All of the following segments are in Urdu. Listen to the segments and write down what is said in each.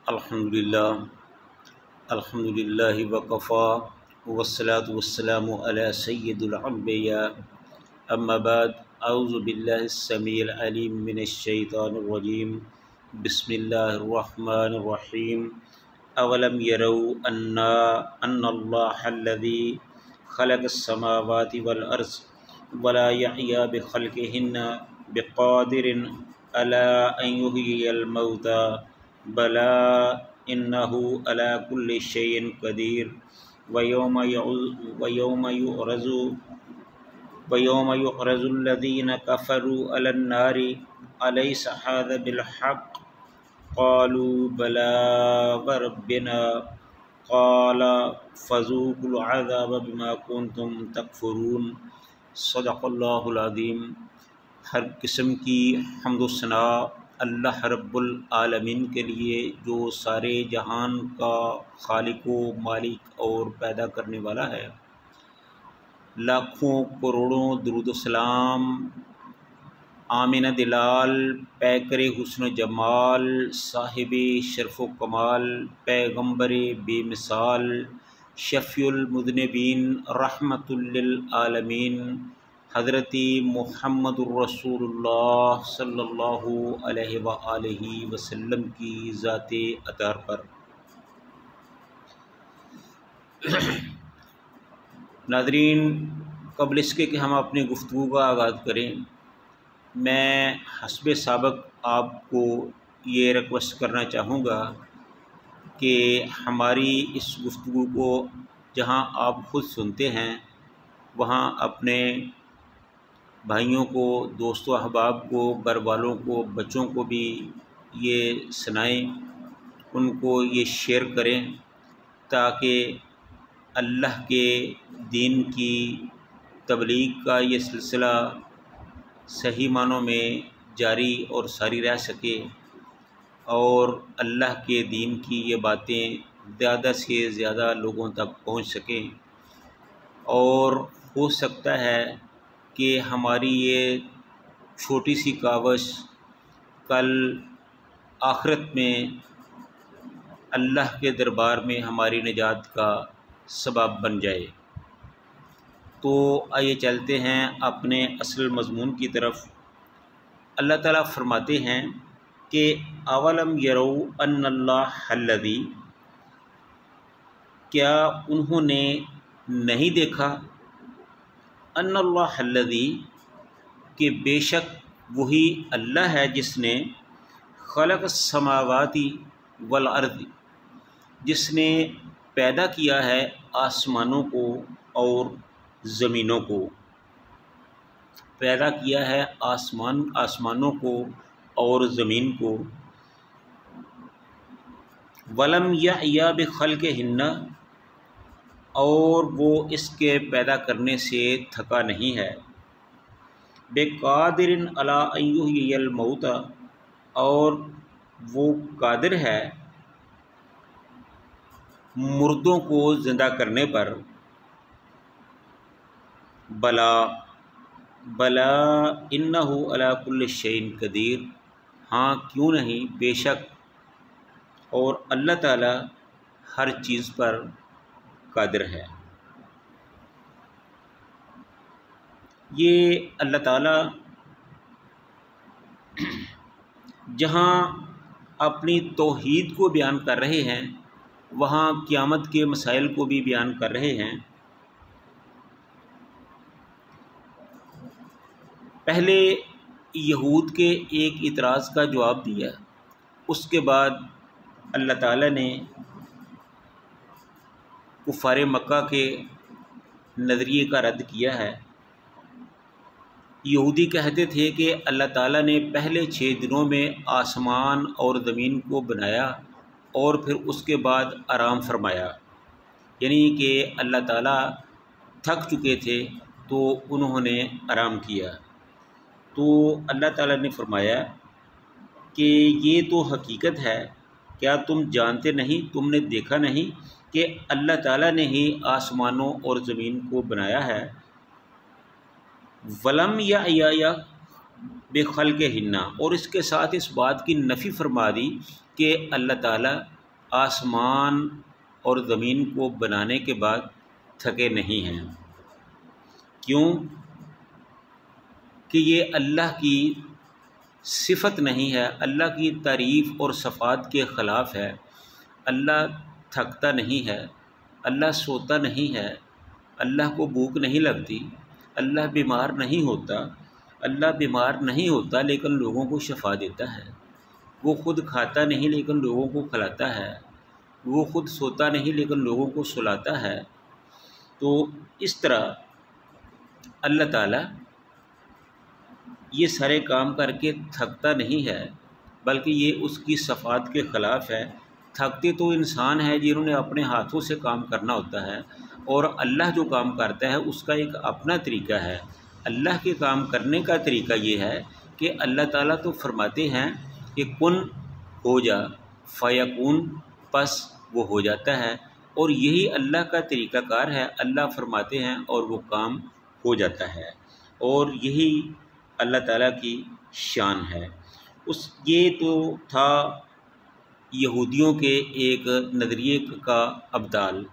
الحمدللہ الحمدللہ وکفا والصلاة والسلام علی سید الانبیاء اما بعد اعوذ باللہ السمیع العلیم من الشیطان الرجیم بسم اللہ الرحمن الرحیم اولم یروا ان اللہ الذی خلق السماوات والارض ولا یحیی بخلقہن بقادر علی ان یحیی الموتى بلا انہ علی کل شیء قدیر ویوم یعرض الذین کفروا علی النار الیس ھذا بالحق قالوا بلی وربنا قال فذوقوا العذاب بما کنتم تکفرون۔ صدق اللہ العظیم۔ ہر قسم کی حمد و ثناء اللہ رب العالمین کے لیے جو سارے جہان کا خالق و مالک اور پیدا کرنے والا ہے۔ لاکھوں کروڑوں درود و سلام آمینہ دلال پیکر حسن و جمال صاحب شرف و کمال پیغمبر بے مثال شفیع المذنبین رحمت للعالمین حضرت محمد الرسول اللہ صلی اللہ علیہ وآلہ وسلم کی ذات اطہر پر۔ ناظرین، قبل اس کے کہ ہم اپنی گفتگو کا آغاز کریں، میں حسب سابق آپ کو یہ ریکویسٹ کرنا چاہوں گا کہ ہماری اس گفتگو کو جہاں آپ خود سنتے ہیں وہاں اپنے بھائیوں کو، دوستوں احباب کو، گھر والوں کو، بچوں کو بھی یہ سنائیں، ان کو یہ شیئر کریں تاکہ اللہ کے دین کی تبلیغ کا یہ سلسلہ صحیح معنوں میں جاری اور ساری رہ سکے اور اللہ کے دین کی یہ باتیں زیادہ سے زیادہ لوگوں تک پہنچ سکیں، اور ہو سکتا ہے کہ ہماری یہ چھوٹی سی کاوش کل آخرت میں اللہ کے دربار میں ہماری نجات کا سبب بن جائے۔ تو آئیے چلتے ہیں اپنے اصل مضمون کی طرف۔ اللہ تعالیٰ فرماتے ہیں کہ اولم یروا ان اللہ الذی، کیا انہوں نے نہیں دیکھا، ان اللہ الذی، کہ بے شک وہی اللہ ہے جس نے خلق السماوات والارض، جس نے پیدا کیا ہے آسمانوں کو اور زمینوں کو، پیدا کیا ہے آسمانوں کو اور زمین کو، ولم یعی بخلقہن، اور وہ اس کے پیدا کرنے سے تھکا نہیں ہے، بقادر علی ان یحیی الموتى، اور وہ قادر ہے مردوں کو زندہ کرنے پر، بلا انہ علی کل شیء قدیر، ہاں کیوں نہیں، بے شک اور اللہ تعالی ہر چیز پر قادر ہے۔ یہ اللہ تعالیٰ جہاں اپنی توحید کو بیان کر رہے ہیں وہاں قیامت کے مسائل کو بھی بیان کر رہے ہیں۔ پہلے یہود کے ایک اعتراض کا جواب دیا، اس کے بعد اللہ تعالیٰ نے کفار مکہ کے نظریے کا رد کیا ہے۔ یہودی کہتے تھے کہ اللہ تعالیٰ نے پہلے 6 دنوں میں آسمان اور زمین کو بنایا اور پھر اس کے بعد آرام فرمایا، یعنی کہ اللہ تعالیٰ تھک چکے تھے تو انہوں نے آرام کیا۔ تو اللہ تعالیٰ نے فرمایا کہ یہ تو حقیقت ہے، کیا تم جانتے نہیں، تم نے دیکھا نہیں کہ اللہ تعالیٰ نے ہی آسمانوں اور زمین کو بنایا ہے، ولم یعی بخلقہن، اور اس کے ساتھ اس بات کی نفی فرما دی کہ اللہ تعالیٰ آسمان اور زمین کو بنانے کے بعد تھکے نہیں ہیں۔ کیوں؟ کہ یہ اللہ کی صفت نہیں ہے، اللہ کی تعریف اور صفات کے خلاف ہے۔ اللہ تھکتا نہیں ہے، اللہ سوتا نہیں ہے، اللہ کو بھوک نہیں لگتی، اللہ بیمار نہیں ہوتا۔ اللہ بیمار نہیں ہوتا لیکن لوگوں کو شفا دیتا ہے۔ وہ خود کھاتا نہیں لیکن لوگوں کو کھلاتا ہے۔ وہ خود سوتا نہیں لیکن لوگوں کو سلاتا ہے۔ تو اس طرح اللہ تعالیٰ یہ سارے کام کر کے تھکتا نہیں ہے، بلکہ یہ اس کی صفات کے خلاف ہے۔ تھکتے تو انسان ہیں جنہوں نے اپنے ہاتھوں سے کام کرنا ہوتا ہے، اور اللہ جو کام کرتا ہے اس کا ایک اپنا طریقہ ہے۔ اللہ کے کام کرنے کا طریقہ یہ ہے کہ اللہ تعالیٰ تو فرماتے ہیں کہ کن ہو جا فیکون، پس وہ ہو جاتا ہے، اور یہی اللہ کا طریقہ کار ہے۔ اللہ فرماتے ہیں اور وہ کام ہو جاتا ہے، اور یہی اللہ تعالیٰ کی شان ہے۔ یہ تو تھا یہودیوں کے ایک نظریے کا ابدال۔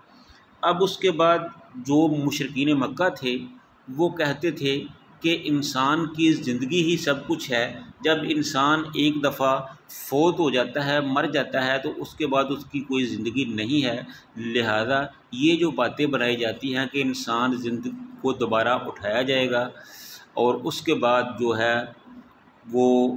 اب اس کے بعد جو مشرکین مکہ تھے وہ کہتے تھے کہ انسان کی زندگی ہی سب کچھ ہے۔ جب انسان ایک دفعہ فوت ہو جاتا ہے، مر جاتا ہے، تو اس کے بعد اس کی کوئی زندگی نہیں ہے۔ لہذا یہ جو باتیں بنائی جاتی ہیں کہ انسان زندگی کو دوبارہ اٹھایا جائے گا اور اس کے بعد جو ہے وہ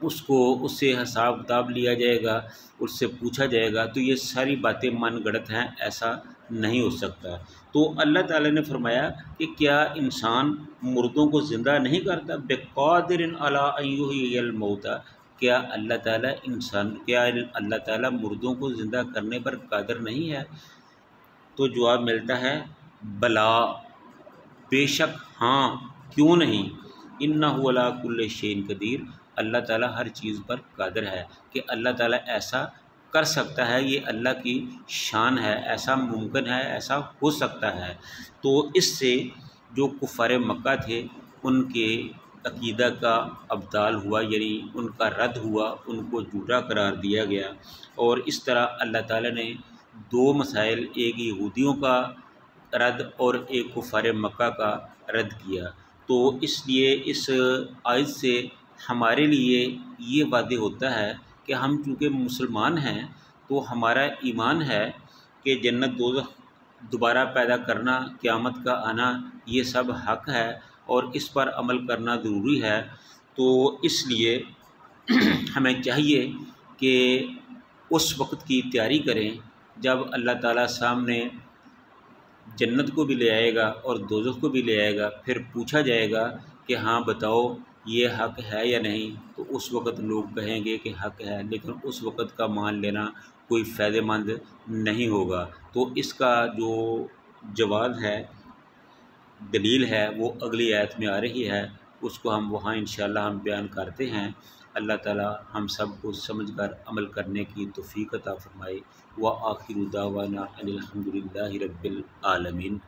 اس سے حساب کتاب لیا جائے گا، اس سے پوچھا جائے گا، تو یہ ساری باتیں من گڑت ہیں، ایسا نہیں ہو سکتا۔ تو اللہ تعالیٰ نے فرمایا کہ کیا انسان مردوں کو زندہ نہیں کرتا؟ بقادر علی ان یحیی الموتیٰ، کیا اللہ تعالیٰ مردوں کو زندہ کرنے پر قادر نہیں ہے؟ تو جواب ملتا ہے بلا، بے شک ہاں، کیوں نہیں، انہ علی کل شیء قدیر، اللہ تعالیٰ ہر چیز پر قادر ہے، کہ اللہ تعالیٰ ایسا کر سکتا ہے، یہ اللہ کی شان ہے، ایسا ممکن ہے، ایسا ہو سکتا ہے۔ تو اس سے جو کفار مکہ تھے ان کے عقیدہ کا ابدال ہوا، یعنی ان کا رد ہوا، ان کو جھوٹا قرار دیا گیا، اور اس طرح اللہ تعالیٰ نے دو مسائل، ایک یہودیوں کا رد اور ایک کفار مکہ کا رد کیا۔ تو اس لیے اس آیت سے ہمارے لیے یہ واضح ہوتا ہے کہ ہم چونکہ مسلمان ہیں تو ہمارا ایمان ہے کہ جنت دوزخ دوبارہ پیدا کرنا، قیامت کا آنا، یہ سب حق ہے اور اس پر عمل کرنا ضروری ہے۔ تو اس لیے ہمیں چاہیے کہ اس وقت کی تیاری کریں جب اللہ تعالیٰ سامنے جنت کو بھی لے آئے گا اور دوزخ کو بھی لے آئے گا، پھر پوچھا جائے گا کہ ہاں بتاؤ یہ حق ہے یا نہیں، تو اس وقت لوگ کہیں گے کہ حق ہے، لیکن اس وقت کا مان لینا کوئی فائدہ مند نہیں ہوگا۔ تو اس کا جو جواز ہے، دلیل ہے، وہ اگلی آیت میں آ رہی ہے، اس کو ہم وہاں انشاءاللہ ہم بیان کرتے ہیں۔ اللہ تعالی ہم سب کو سمجھ کر عمل کرنے کی توفیق عطا فرمائے۔ وآخر دعوانا ان الحمد للہ رب العالمین۔